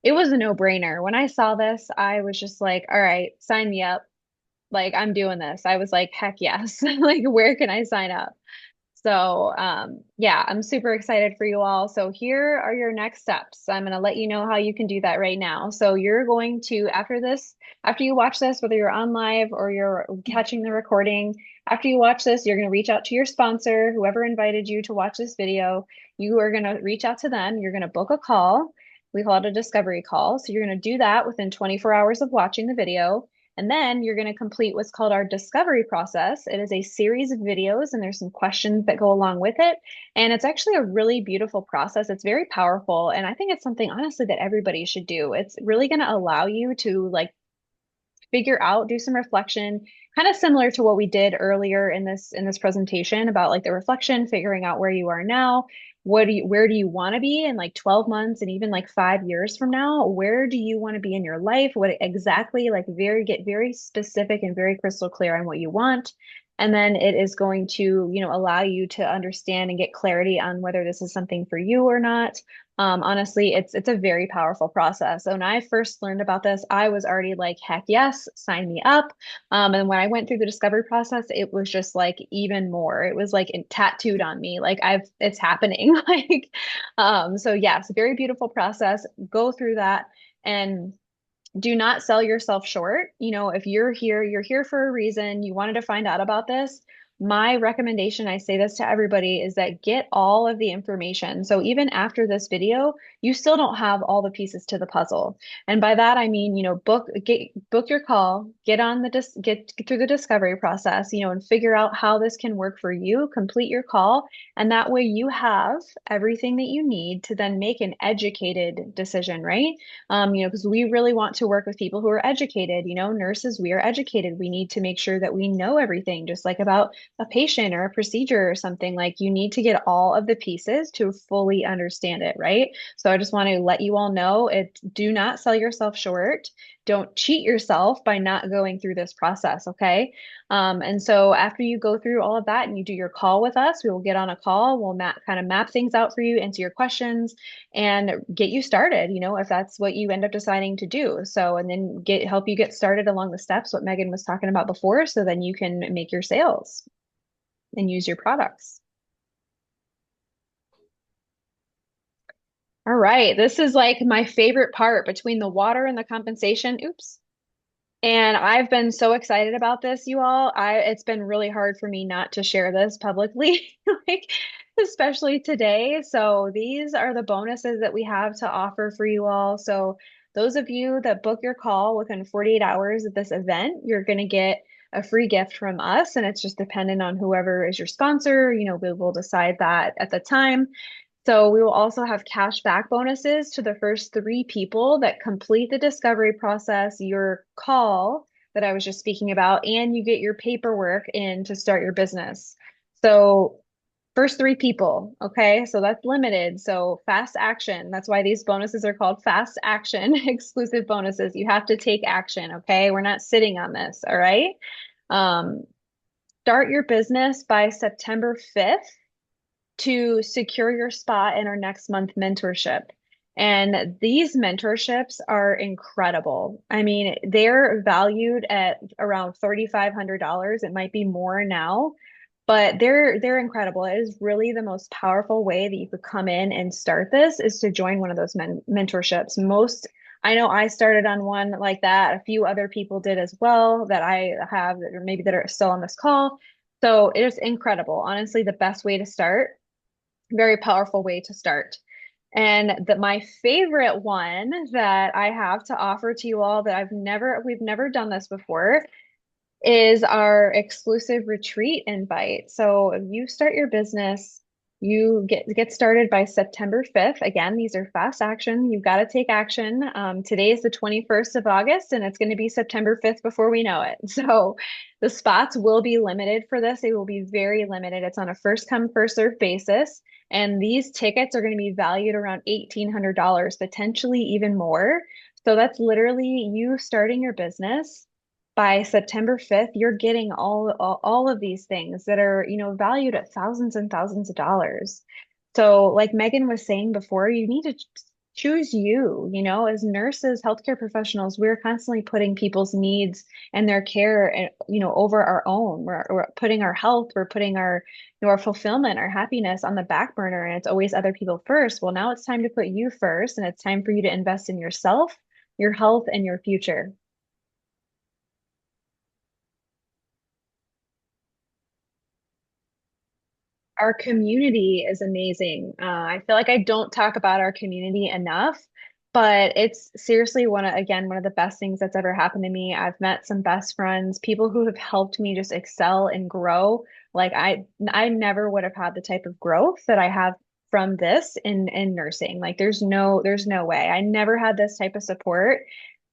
it was a no-brainer. When I saw this, I was just like, all right, sign me up. Like, I'm doing this. I was like, heck yes. Like, where can I sign up? So, yeah, I'm super excited for you all. So here are your next steps. I'm going to let you know how you can do that right now. So you're going to, after this, after you watch this, whether you're on live or you're catching the recording, after you watch this, you're going to reach out to your sponsor, whoever invited you to watch this video. You are going to reach out to them. You're going to book a call. We call it a discovery call. So you're going to do that within 24 hours of watching the video. And then you're going to complete what's called our discovery process. It is a series of videos and there's some questions that go along with it. And it's actually a really beautiful process. It's very powerful. And I think it's something honestly that everybody should do. It's really going to allow you to like figure out, do some reflection, kind of similar to what we did earlier in this presentation about like the reflection, figuring out where you are now, where do you want to be in like 12 months and even like 5 years from now? Where do you want to be in your life? What exactly like get very specific and very crystal clear on what you want. And then it is going to, allow you to understand and get clarity on whether this is something for you or not. Honestly, it's a very powerful process. So when I first learned about this, I was already like, heck yes, sign me up. And when I went through the discovery process, it was just like even more. It was like tattooed on me, like it's happening. Like, so yes, very beautiful process. Go through that and do not sell yourself short. If you're here for a reason, you wanted to find out about this. My recommendation, I say this to everybody, is that get all of the information. So even after this video, you still don't have all the pieces to the puzzle. And by that, I mean, book your call, get through the discovery process, and figure out how this can work for you, complete your call. And that way you have everything that you need to then make an educated decision, right? Because we really want to work with people who are educated. Nurses, we are educated. We need to make sure that we know everything, just like about a patient or a procedure or something, like you need to get all of the pieces to fully understand it, right? So I just want to let you all know it, do not sell yourself short. Don't cheat yourself by not going through this process, okay? And so after you go through all of that and you do your call with us, we will get on a call. We'll kind of map things out for you, answer your questions, and get you started, if that's what you end up deciding to do. So, and then help you get started along the steps, what Megan was talking about before, so then you can make your sales and use your products. All right, this is like my favorite part between the water and the compensation. Oops. And I've been so excited about this, you all. It's been really hard for me not to share this publicly, like especially today. So these are the bonuses that we have to offer for you all. So those of you that book your call within 48 hours of this event, you're going to get a free gift from us, and it's just dependent on whoever is your sponsor. We will decide that at the time. So we will also have cash back bonuses to the first three people that complete the discovery process, your call that I was just speaking about, and you get your paperwork in to start your business. So first three people, okay? So that's limited. So fast action. That's why these bonuses are called fast action exclusive bonuses. You have to take action, okay? We're not sitting on this, all right? Um, Start your business by September 5th to secure your spot in our next month mentorship. And these mentorships are incredible. I mean, they're valued at around $3,500. It might be more now, but they're incredible. It is really the most powerful way that you could come in and start this is to join one of those mentorships. I know I started on one like that. A few other people did as well that I have that or maybe that are still on this call. So it is incredible. Honestly, the best way to start, very powerful way to start. And my favorite one that I have to offer to you all that we've never done this before is our exclusive retreat invite. So if you start your business, you get started by September 5th. Again, these are fast action. You've got to take action. Today is the 21st of August, and it's going to be September 5th before we know it. So the spots will be limited for this. They will be very limited. It's on a first come, first serve basis. And these tickets are going to be valued around $1,800, potentially even more. So that's literally you starting your business by September 5th, you're getting all of these things that are, valued at thousands and thousands of dollars. So, like Megan was saying before, you need to choose you, as nurses, healthcare professionals, we're constantly putting people's needs and their care, over our own. We're putting our health, we're putting our fulfillment, our happiness on the back burner, and it's always other people first. Well, now it's time to put you first, and it's time for you to invest in yourself, your health, and your future. Our community is amazing. I feel like I don't talk about our community enough, but it's seriously one of the best things that's ever happened to me. I've met some best friends, people who have helped me just excel and grow. Like I never would have had the type of growth that I have from this in nursing. Like there's no way. I never had this type of support.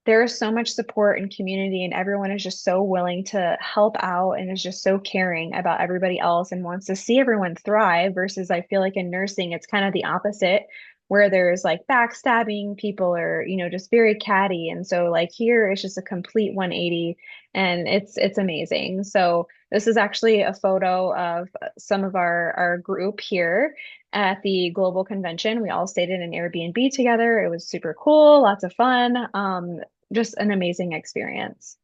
There is so much support and community, and everyone is just so willing to help out and is just so caring about everybody else and wants to see everyone thrive. Versus, I feel like in nursing, it's kind of the opposite, where there's like backstabbing, people are, just very catty. And so, like, here it's just a complete 180, and it's amazing. So, this is actually a photo of some of our group here at the global convention. We all stayed in an Airbnb together. It was super cool, lots of fun. Just an amazing experience.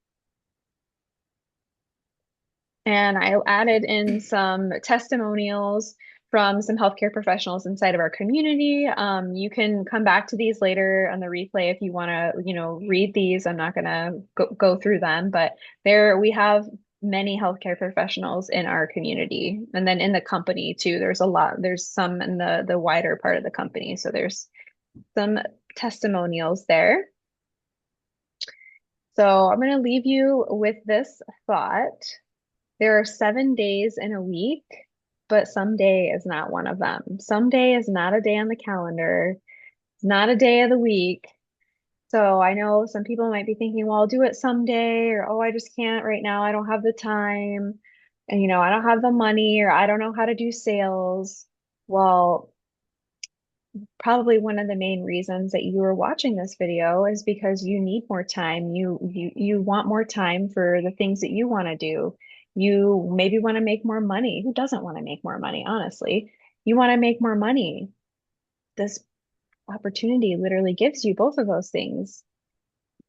And I added in some testimonials from some healthcare professionals inside of our community. You can come back to these later on the replay if you want to, read these. I'm not going to go through them, but we have many healthcare professionals in our community. And then in the company too, there's some in the wider part of the company. So there's some testimonials there. So I'm going to leave you with this thought. There are 7 days in a week, but someday is not one of them. Someday is not a day on the calendar. It's not a day of the week. So I know some people might be thinking, well, I'll do it someday, or oh, I just can't right now. I don't have the time. and I don't have the money or I don't know how to do sales. Well, probably one of the main reasons that you are watching this video is because you need more time. You want more time for the things that you want to do. You maybe want to make more money. Who doesn't want to make more money, honestly? You want to make more money. This opportunity literally gives you both of those things.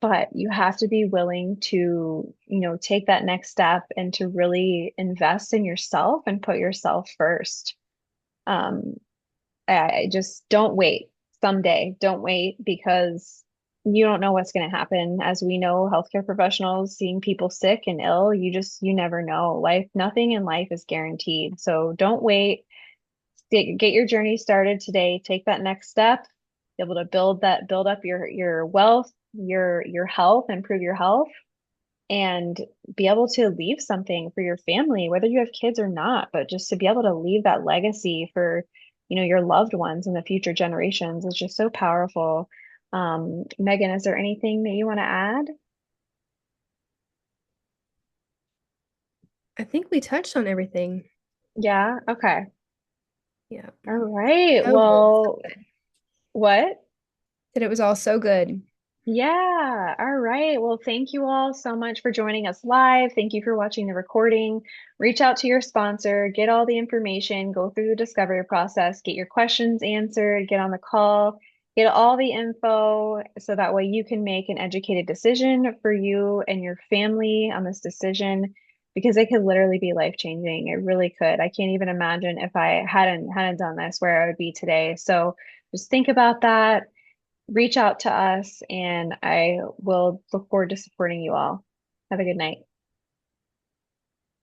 But you have to be willing to, take that next step and to really invest in yourself and put yourself first. Um, I just don't wait someday. Don't wait because you don't know what's going to happen. As we know, healthcare professionals seeing people sick and ill, you never know. Nothing in life is guaranteed. So don't wait. Get your journey started today. Take that next step. Be able to build up your wealth, your health, improve your health, and be able to leave something for your family, whether you have kids or not, but just to be able to leave that legacy for, your loved ones and the future generations is just so powerful. Megan, is there anything that you want to add? I think we touched on everything. Yeah. Okay. Yeah. All right. So good. Well, what? That it was all so good. Yeah. All right. Well, thank you all so much for joining us live. Thank you for watching the recording. Reach out to your sponsor, get all the information, go through the discovery process, get your questions answered, get on the call, get all the info so that way you can make an educated decision for you and your family on this decision because it could literally be life-changing. It really could. I can't even imagine if I hadn't done this where I would be today. So just think about that, reach out to us, and I will look forward to supporting you all. Have a good night.